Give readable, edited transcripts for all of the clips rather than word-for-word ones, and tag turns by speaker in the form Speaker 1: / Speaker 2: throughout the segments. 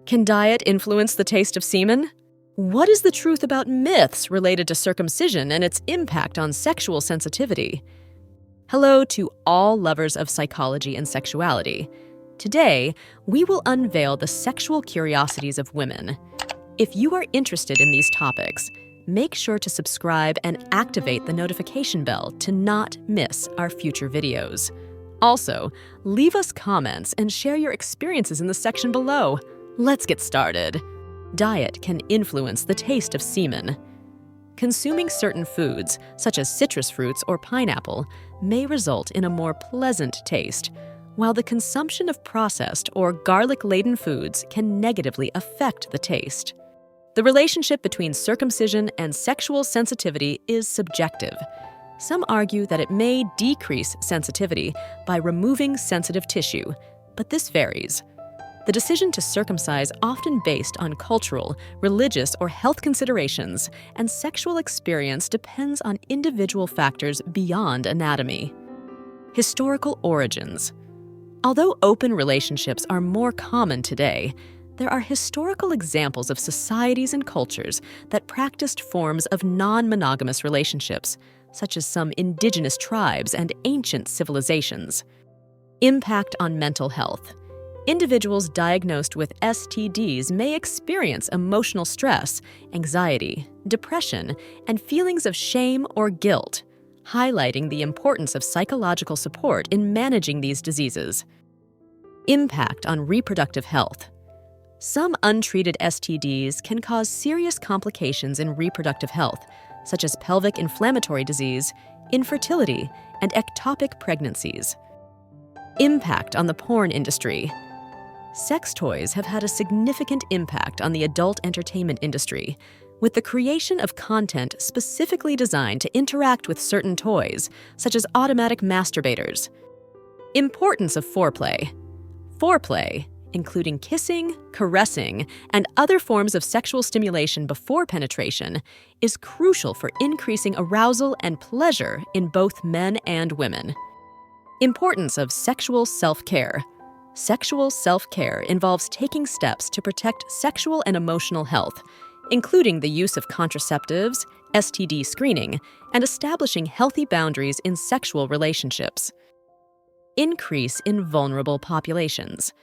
Speaker 1: Can diet influence the taste of semen? What is the truth about myths related to circumcision and its impact on sexual sensitivity? Hello to all lovers of psychology and sexuality. Today, we will unveil the sexual curiosities of women. If you are interested in these topics, make sure to subscribe and activate the notification bell to not miss our future videos. Also, leave us comments and share your experiences in the section below. Let's get started. Diet can influence the taste of semen. Consuming certain foods, such as citrus fruits or pineapple, may result in a more pleasant taste, while the consumption of processed or garlic-laden foods can negatively affect the taste. The relationship between circumcision and sexual sensitivity is subjective. Some argue that it may decrease sensitivity by removing sensitive tissue, but this varies. The decision to circumcise often based on cultural, religious, or health considerations, and sexual experience depends on individual factors beyond anatomy. Historical origins. Although open relationships are more common today, there are historical examples of societies and cultures that practiced forms of non-monogamous relationships, such as some indigenous tribes and ancient civilizations. Impact on mental health. Individuals diagnosed with STDs may experience emotional stress, anxiety, depression, and feelings of shame or guilt, highlighting the importance of psychological support in managing these diseases. Impact on reproductive health. Some untreated STDs can cause serious complications in reproductive health, such as pelvic inflammatory disease, infertility, and ectopic pregnancies. Impact on the porn industry. Sex toys have had a significant impact on the adult entertainment industry, with the creation of content specifically designed to interact with certain toys, such as automatic masturbators. Importance of foreplay. Foreplay, including kissing, caressing, and other forms of sexual stimulation before penetration, is crucial for increasing arousal and pleasure in both men and women. Importance of sexual self-care. Sexual self-care involves taking steps to protect sexual and emotional health, including the use of contraceptives, STD screening, and establishing healthy boundaries in sexual relationships. Increase in vulnerable populations.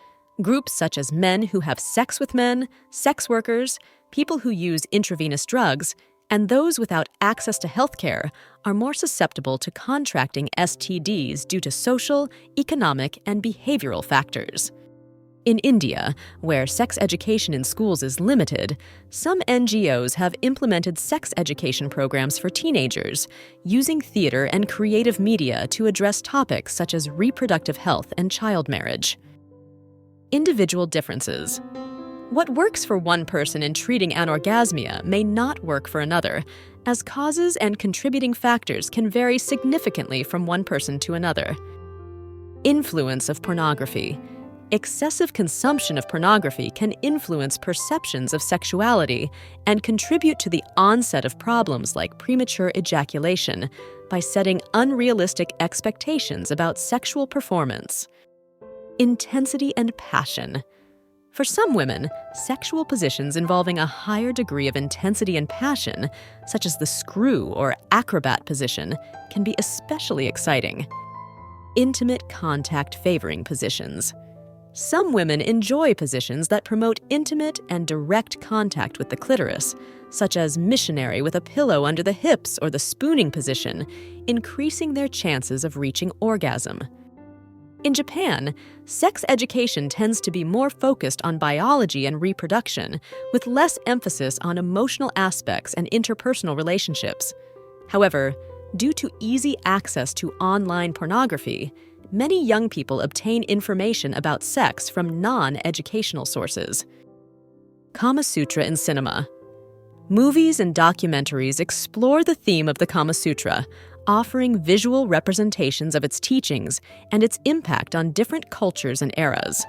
Speaker 1: Groups such as men who have sex with men, sex workers, people who use intravenous drugs, and those without access to healthcare are more susceptible to contracting STDs due to social, economic, and behavioral factors. In India, where sex education in schools is limited, some NGOs have implemented sex education programs for teenagers, using theater and creative media to address topics such as reproductive health and child marriage. Individual differences. What works for one person in treating anorgasmia may not work for another, as causes and contributing factors can vary significantly from one person to another. Influence of pornography. Excessive consumption of pornography can influence perceptions of sexuality and contribute to the onset of problems like premature ejaculation by setting unrealistic expectations about sexual performance. Intensity and passion. For some women, sexual positions involving a higher degree of intensity and passion, such as the screw or acrobat position, can be especially exciting. Intimate contact favoring positions. Some women enjoy positions that promote intimate and direct contact with the clitoris, such as missionary with a pillow under the hips or the spooning position, increasing their chances of reaching orgasm. In Japan, sex education tends to be more focused on biology and reproduction, with less emphasis on emotional aspects and interpersonal relationships. However, due to easy access to online pornography, many young people obtain information about sex from non-educational sources. Kama Sutra in cinema. Movies and documentaries explore the theme of the Kama Sutra, offering visual representations of its teachings and its impact on different cultures and eras.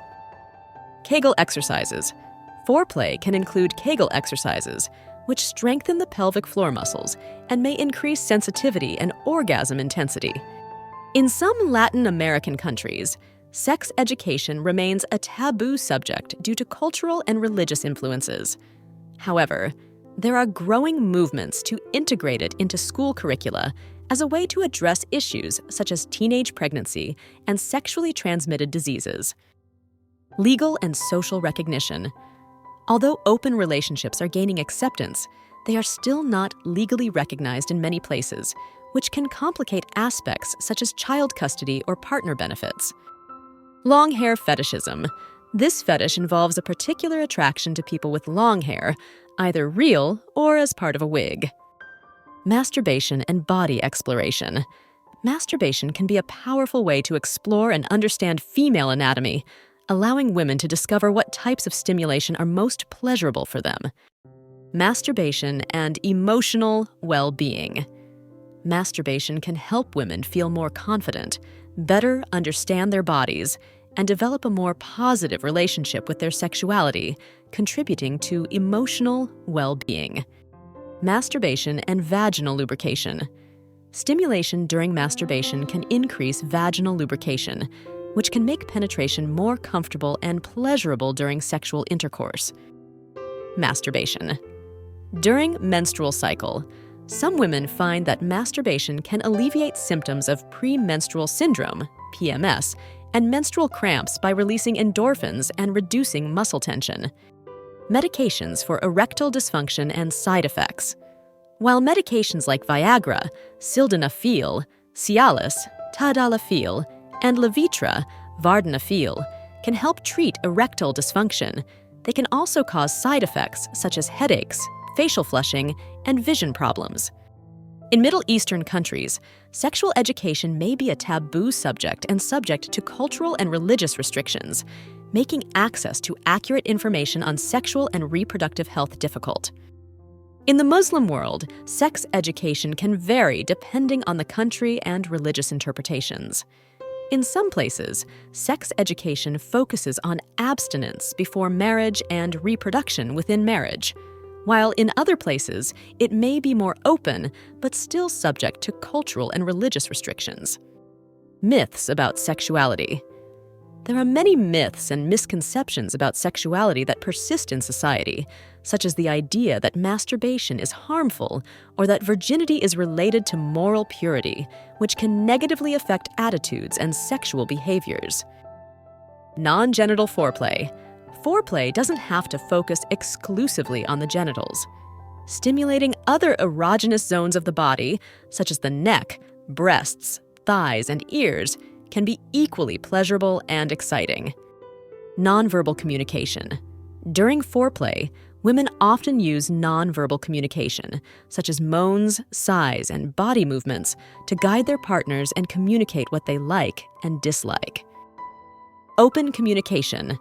Speaker 1: Kegel exercises. Foreplay can include Kegel exercises, which strengthen the pelvic floor muscles and may increase sensitivity and orgasm intensity. In some Latin American countries, sex education remains a taboo subject due to cultural and religious influences. However, there are growing movements to integrate it into school curricula as a way to address issues such as teenage pregnancy and sexually transmitted diseases. Legal and social recognition. Although open relationships are gaining acceptance, they are still not legally recognized in many places, which can complicate aspects such as child custody or partner benefits. Long hair fetishism. This fetish involves a particular attraction to people with long hair, either real or as part of a wig. Masturbation and body exploration. Masturbation can be a powerful way to explore and understand female anatomy, allowing women to discover what types of stimulation are most pleasurable for them. Masturbation and emotional well-being. Masturbation can help women feel more confident, better understand their bodies, and develop a more positive relationship with their sexuality, contributing to emotional well-being. Masturbation and vaginal lubrication. Stimulation during masturbation can increase vaginal lubrication, which can make penetration more comfortable and pleasurable during sexual intercourse. Masturbation. During menstrual cycle, some women find that masturbation can alleviate symptoms of premenstrual syndrome, PMS, and menstrual cramps by releasing endorphins and reducing muscle tension. Medications for erectile dysfunction and side effects. While medications like Viagra, sildenafil, Cialis, tadalafil, and Levitra, vardenafil, can help treat erectile dysfunction, they can also cause side effects such as headaches, facial flushing, and vision problems. In Middle Eastern countries, sexual education may be a taboo subject and subject to cultural and religious restrictions, making access to accurate information on sexual and reproductive health difficult. In the Muslim world, sex education can vary depending on the country and religious interpretations. In some places, sex education focuses on abstinence before marriage and reproduction within marriage, while in other places, it may be more open but still subject to cultural and religious restrictions. Myths about sexuality. There are many myths and misconceptions about sexuality that persist in society, such as the idea that masturbation is harmful or that virginity is related to moral purity, which can negatively affect attitudes and sexual behaviors. Non-genital foreplay. Foreplay doesn't have to focus exclusively on the genitals. Stimulating other erogenous zones of the body, such as the neck, breasts, thighs, and ears, can be equally pleasurable and exciting. Nonverbal communication. During foreplay, women often use nonverbal communication, such as moans, sighs, and body movements, to guide their partners and communicate what they like and dislike. Open communication.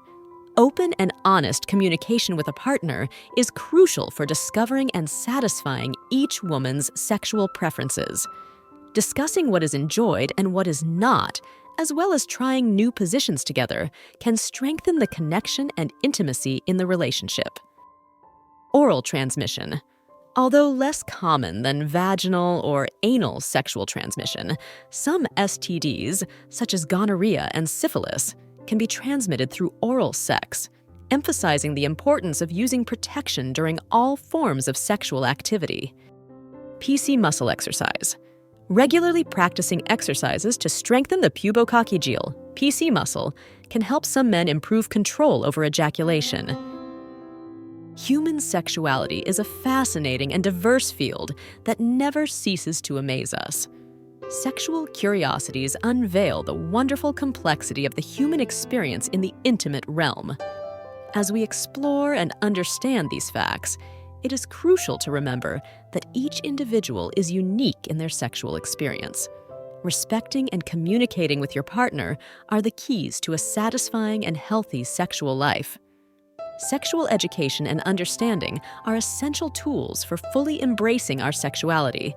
Speaker 1: Open and honest communication with a partner is crucial for discovering and satisfying each woman's sexual preferences. Discussing what is enjoyed and what is not, as well as trying new positions together, can strengthen the connection and intimacy in the relationship. Oral transmission. Although less common than vaginal or anal sexual transmission, some STDs, such as gonorrhea and syphilis, can be transmitted through oral sex, emphasizing the importance of using protection during all forms of sexual activity. PC muscle exercise. Regularly practicing exercises to strengthen the pubococcygeal, PC muscle, can help some men improve control over ejaculation. Human sexuality is a fascinating and diverse field that never ceases to amaze us. Sexual curiosities unveil the wonderful complexity of the human experience in the intimate realm. As we explore and understand these facts, it is crucial to remember that each individual is unique in their sexual experience. Respecting and communicating with your partner are the keys to a satisfying and healthy sexual life. Sexual education and understanding are essential tools for fully embracing our sexuality.